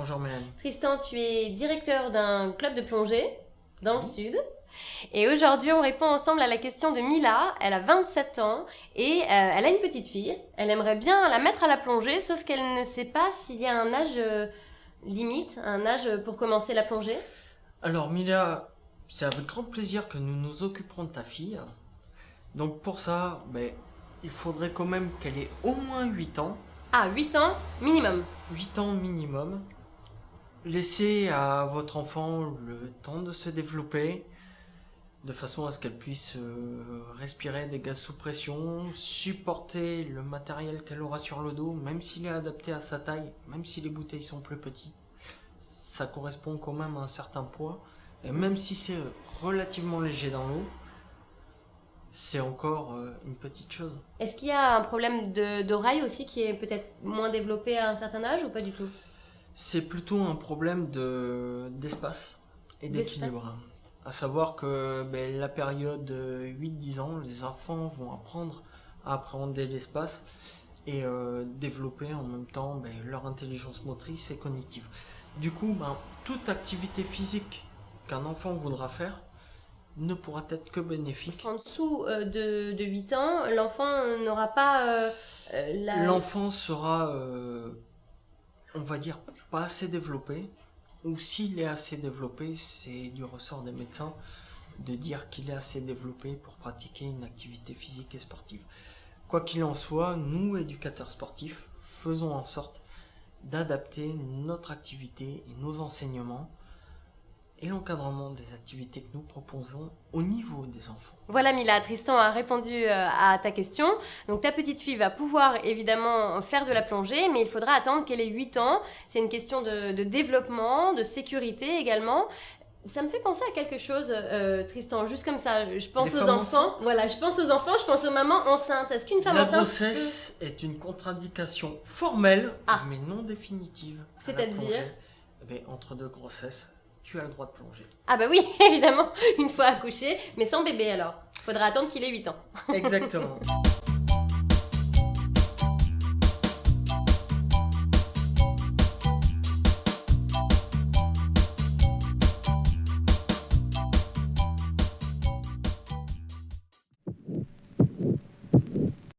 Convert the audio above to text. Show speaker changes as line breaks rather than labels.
Bonjour Mélanie.
Tristan, tu es directeur d'un club de plongée dans le sud. Et aujourd'hui, on répond ensemble à la question de Mila. Elle a 27 ans et elle a une petite fille. Elle aimerait bien la mettre à la plongée, sauf qu'elle ne sait pas s'il y a un âge limite, un âge pour commencer la plongée.
Alors Mila, c'est avec grand plaisir que nous nous occuperons de ta fille. Donc pour ça, il faudrait quand même qu'elle ait au moins 8 ans.
Ah, 8 ans minimum.
8 ans minimum. Laissez à votre enfant le temps de se développer, de façon à ce qu'elle puisse respirer des gaz sous pression, supporter le matériel qu'elle aura sur le dos, même s'il est adapté à sa taille, même si les bouteilles sont plus petites, ça correspond quand même à un certain poids, et même si c'est relativement léger dans l'eau, c'est encore une petite chose.
Est-ce qu'il y a un problème d'oreille aussi qui est peut-être moins développé à un certain âge ou pas du tout?
C'est plutôt un problème d'espace et d'équilibre. À savoir que la période 8-10 ans, les enfants vont apprendre à appréhender l'espace et développer en même temps leur intelligence motrice et cognitive. Du coup, toute activité physique qu'un enfant voudra faire ne pourra être que bénéfique.
En dessous de 8 ans, l'enfant n'aura pas
L'enfant sera, on va dire, pas assez développé, ou s'il est assez développé, c'est du ressort des médecins de dire qu'il est assez développé pour pratiquer une activité physique et sportive. Quoi qu'il en soit, nous, éducateurs sportifs, faisons en sorte d'adapter notre activité et nos enseignements et l'encadrement des activités que nous proposons au niveau des enfants.
Voilà Mila, Tristan a répondu à ta question. Donc ta petite fille va pouvoir évidemment faire de la plongée, mais il faudra attendre qu'elle ait 8 ans. C'est une question de développement, de sécurité également. Ça me fait penser à quelque chose, Tristan, juste comme ça. Je pense
Les
aux
femmes
enfants.
enceintes. Voilà,
je pense aux enfants, je pense aux mamans enceintes. Est-ce qu'une femme
La
enceinte
grossesse est une contre-indication formelle,
Ah.
mais non définitive. à la
C'est-à-dire
plongée. Entre deux grossesses, tu as le droit de plonger.
Ah bah oui, évidemment, une fois accouché, mais sans bébé alors. Faudra attendre qu'il ait 8 ans.
Exactement.